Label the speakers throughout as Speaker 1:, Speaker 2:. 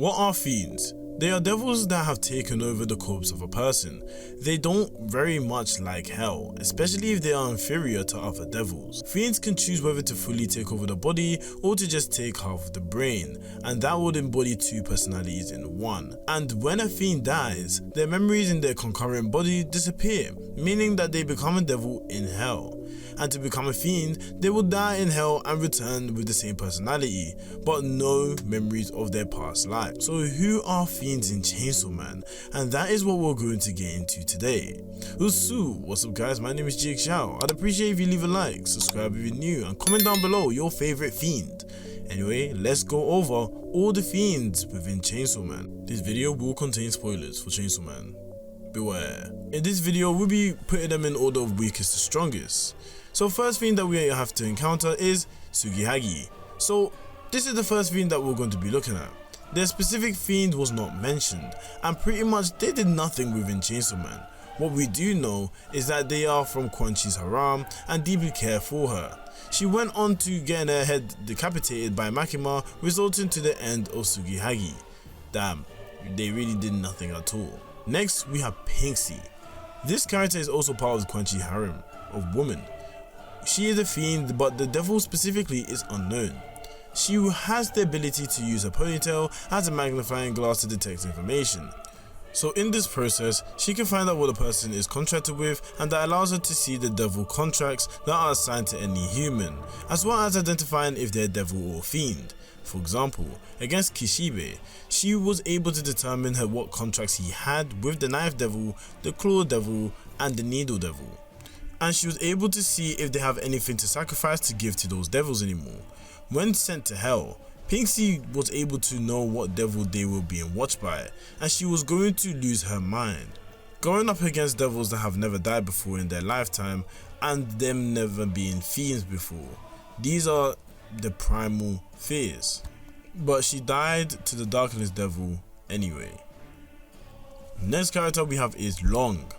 Speaker 1: What are fiends? They are devils that have taken over the corpse of a person. They don't very much like hell, especially if they are inferior to other devils. Fiends can choose whether to fully take over the body or to just take half of the brain, and that would embody two personalities in one. And when a fiend dies, their memories in their concurrent body disappear, meaning that they become a devil in hell. And to become a fiend, they will die in hell and return with the same personality, but no memories of their past life. So who are fiends in Chainsaw Man? And that is what we're going to get into today. Usu, what's up guys, my name is Jake Xiao. I'd appreciate if you leave a like, subscribe if you're new, and comment down below your favorite fiend. Anyway, let's go over all the fiends within Chainsaw Man. This video will contain spoilers for Chainsaw Man. Beware. In this video, we'll be putting them in order of weakest to strongest. So first fiend that we have to encounter is Tsugihagi. So this is the first fiend that we're going to be looking at. Their specific fiend was not mentioned, and pretty much they did nothing within Chainsaw Man. What we do know is that they are from Quan Chi's harem and deeply care for her. She went on to get her head decapitated by Makima, resulting to the end of Tsugihagi. Damn, they really did nothing at all. Next we have Pinksy. This character is also part of the Quan Chi harem of women. She is a fiend, but the devil specifically is unknown. She has the ability to use her ponytail as a magnifying glass to detect information. So in this process, she can find out what a person is contracted with, and that allows her to see the devil contracts that are assigned to any human, as well as identifying if they're devil or fiend. For example, against Kishibe, she was able to determine what contracts he had with the Knife Devil, the Claw Devil, and the Needle Devil. And she was able to see if they have anything to sacrifice to give to those devils anymore. When sent to hell, Pinksy was able to know what devil they were being watched by, and she was going to lose her mind. Going up against devils that have never died before in their lifetime, and them never being fiends before. These are the primal fears. But she died to the Darkness Devil anyway. Next character we have is Long.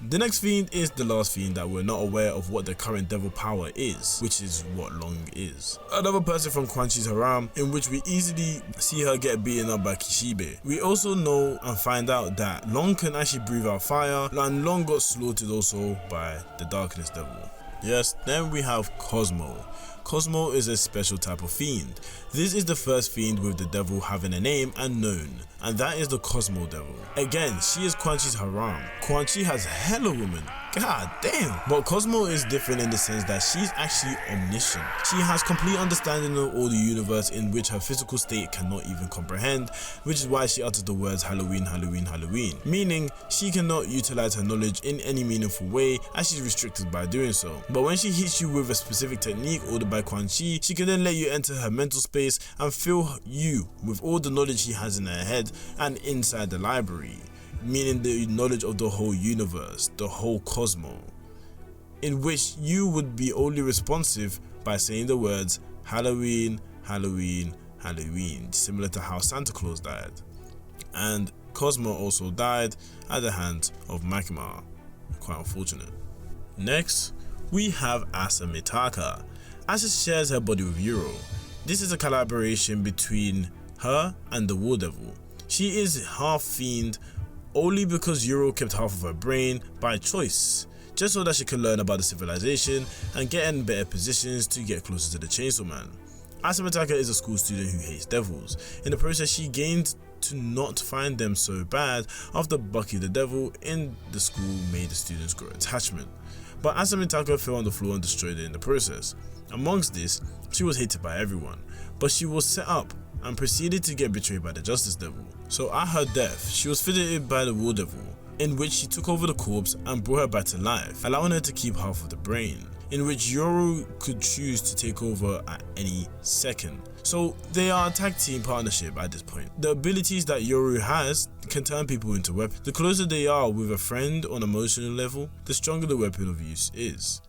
Speaker 1: The next fiend is the last fiend that we're not aware of what the current devil power is, which is what Long is. Another person from Quan Chi's harem, in which we easily see her get beaten up by Kishibe. We also know and find out that Long can actually breathe out fire, and Long got slaughtered also by the Darkness Devil. Yes, then we have Cosmo. Cosmo is a special type of fiend. This is the first fiend with the devil having a name and known, and that is the Cosmo Devil. Again, she is Quan Chi's harem. Quan Chi has hella women. God damn. But Cosmo is different in the sense that she's actually omniscient. She has complete understanding of all the universe in which her physical state cannot even comprehend, which is why she utters the words Halloween, Halloween, Halloween, meaning she cannot utilize her knowledge in any meaningful way as she's restricted by doing so. But when she hits you with a specific technique ordered by Quan Chi, she can then let you enter her mental space and fill you with all the knowledge she has in her head and inside the library, meaning the knowledge of the whole universe, the whole cosmos, in which you would be only responsive by saying the words Halloween, Halloween, Halloween, similar to how Santa Claus died. And Cosmo also died at the hands of Makima. Quite unfortunate. Next, we have Asa Mitaka. Asa shares her body with Yuro. This is a collaboration between her and the War Devil. She is half fiend only because Yuro kept half of her brain by choice, just so that she could learn about the civilization and get in better positions to get closer to the Chainsaw Man. Asa Mitaka is a school student who hates devils. In the process, she gained to not find them so bad after Bucky the Devil in the school made the students grow attachment. But Asa Mitaka fell on the floor and destroyed it in the process. Amongst this, she was hated by everyone, but she was set up and proceeded to get betrayed by the Justice Devil. So at her death, she was visited by the War Devil, in which she took over the corpse and brought her back to life, allowing her to keep half of the brain, in which Yoru could choose to take over at any second. So they are a tag team partnership at this point. The abilities that Yoru has can turn people into weapons. The closer they are with a friend on an emotional level, the stronger the weapon of use is.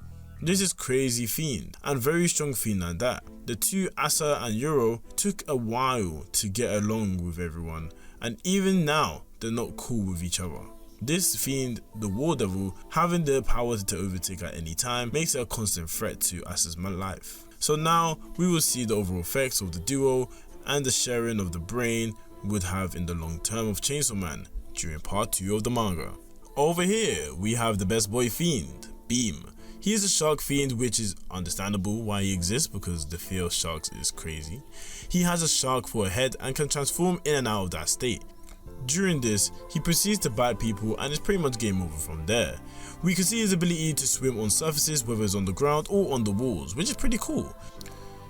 Speaker 1: This is crazy fiend, and very strong fiend like that. The two, Asa and Yuro, took a while to get along with everyone, and even now they're not cool with each other. This fiend, the War Devil, having the power to overtake at any time, makes it a constant threat to Asa's life. So now we will see the overall effects of the duo and the sharing of the brain would have in the long term of Chainsaw Man during part 2 of the manga. Over here, we have the best boy fiend, Beam. He is a shark fiend, which is understandable why he exists because the fear of sharks is crazy. He has a shark for a head and can transform in and out of that state. During this, he proceeds to bite people and it's pretty much game over from there. We can see his ability to swim on surfaces, whether it's on the ground or on the walls, which is pretty cool.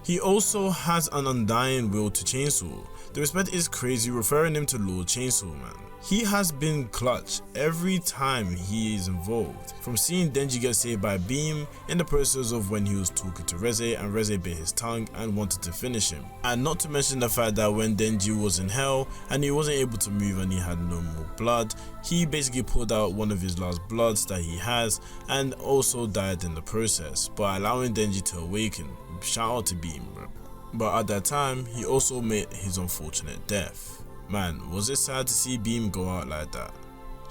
Speaker 1: He also has an undying will to chainsaw. The respect is crazy, referring him to Lord Chainsaw Man. He has been clutch every time he is involved, from seeing Denji get saved by Beam in the process of when he was talking to Reze and Reze bit his tongue and wanted to finish him. And not to mention the fact that when Denji was in hell and he wasn't able to move and he had no more blood, he basically pulled out one of his last bloods that he has and also died in the process, by allowing Denji to awaken. Shout out to Beam, bro. But at that time, he also met his unfortunate death. Man, was it sad to see Beam go out like that.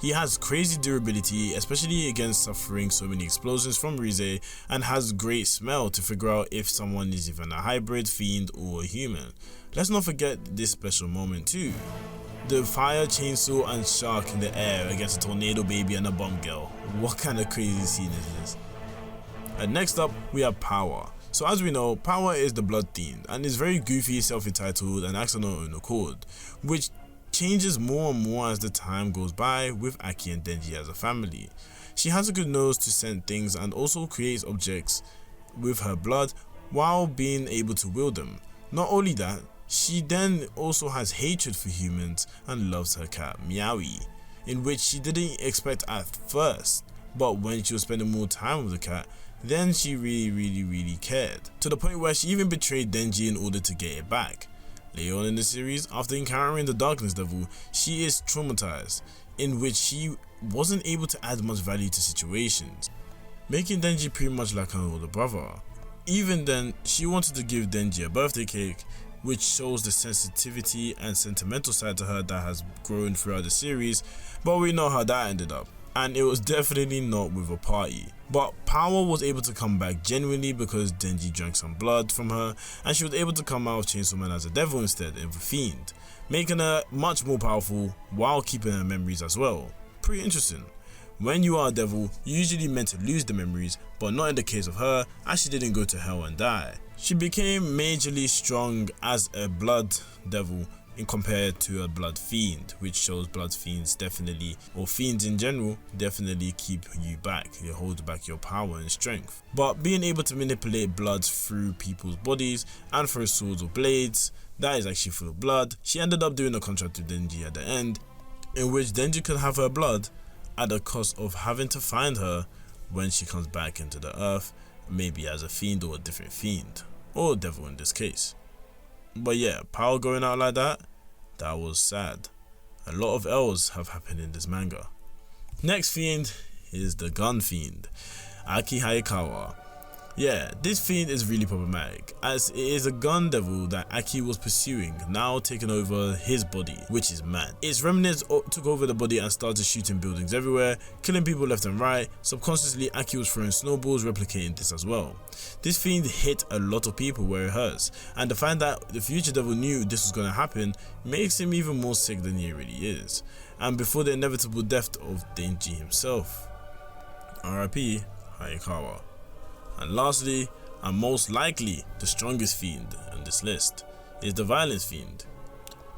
Speaker 1: He has crazy durability, especially against suffering so many explosions from Rize, and has great smell to figure out if someone is even a hybrid, fiend or a human. Let's not forget this special moment too. The fire, chainsaw and shark in the air against a tornado baby and a bomb girl. What kind of crazy scene is this? And next up, we have Power. So as we know, Power is the blood fiend and is very goofy, self-entitled and acts on her own accord, which changes more and more as the time goes by with Aki and Denji as a family. She has a good nose to scent things and also creates objects with her blood while being able to wield them. Not only that, she then also has hatred for humans and loves her cat Meowie, in which she didn't expect at first, but when she was spending more time with the cat, then she really cared, to the point where she even betrayed Denji in order to get it back. Later on in the series, after encountering the Darkness Devil, she is traumatized, in which she wasn't able to add much value to situations, making Denji pretty much like her older brother. Even then, she wanted to give Denji a birthday cake, which shows the sensitivity and sentimental side to her that has grown throughout the series, but we know how that ended up. And it was definitely not with a party. But Power was able to come back genuinely because Denji drank some blood from her and she was able to come out of Chainsaw Man as a devil instead of a fiend, making her much more powerful while keeping her memories as well. Pretty interesting. When you are a devil, you're usually meant to lose the memories, but not in the case of her, as she didn't go to hell and die. She became majorly strong as a blood devil in compared to a blood fiend, which shows blood fiends definitely, or fiends in general, definitely keep you back. They hold back your power and strength. But being able to manipulate blood through people's bodies and through swords or blades, that is actually full of blood. She ended up doing a contract with Denji at the end, in which Denji could have her blood at the cost of having to find her when she comes back into the earth, maybe as a fiend or a different fiend, or a devil in this case. But yeah, Power going out like that was sad. A lot of L's have happened in this manga. Next fiend is the gun fiend, Aki Hayakawa. Yeah, this fiend is really problematic, as it is a gun devil that Aki was pursuing, now taking over his body, which is mad. Its remnants took over the body and started shooting buildings everywhere, killing people left and right. Subconsciously, Aki was throwing snowballs, replicating this as well. This fiend hit a lot of people where it hurts, and the fact that the future devil knew this was going to happen makes him even more sick than he really is, and before the inevitable death of Denji himself. R.I.P. Hayakawa. And lastly, and most likely the strongest fiend on this list, is the violence fiend.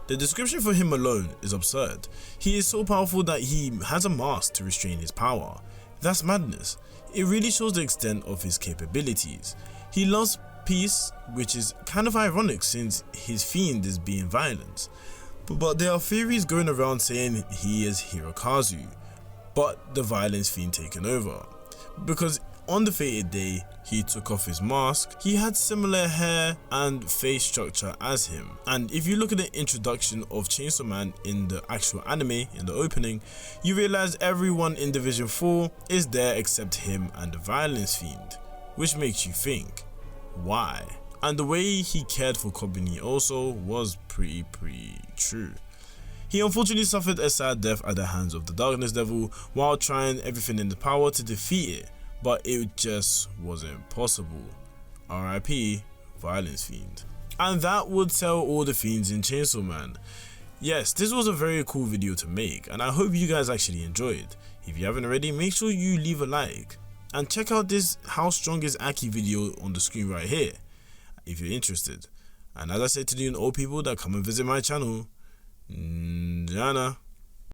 Speaker 1: The description for him alone is absurd. He is so powerful that he has a mask to restrain his power. That's madness. It really shows the extent of his capabilities. He loves peace, which is kind of ironic since his fiend is being violent. But there are theories going around saying he is Hirokazu, but the violence fiend taken over. Because on the fated day, he took off his mask. He had similar hair and face structure as him. And if you look at the introduction of Chainsaw Man in the actual anime, in the opening, you realize everyone in Division 4 is there except him and the Violence Fiend, which makes you think, why? And the way he cared for Kobuni also was pretty true. He unfortunately suffered a sad death at the hands of the Darkness Devil while trying everything in his power to defeat it, but it just wasn't possible. R.I.P. Violence Fiend. And that would tell all the fiends in Chainsaw Man. Yes, this was a very cool video to make, and I hope you guys actually enjoyed. If you haven't already, make sure you leave a like. And check out this How Strong is Aki video on the screen right here, if you're interested. And as I said to the old people that come and visit my channel, Jana.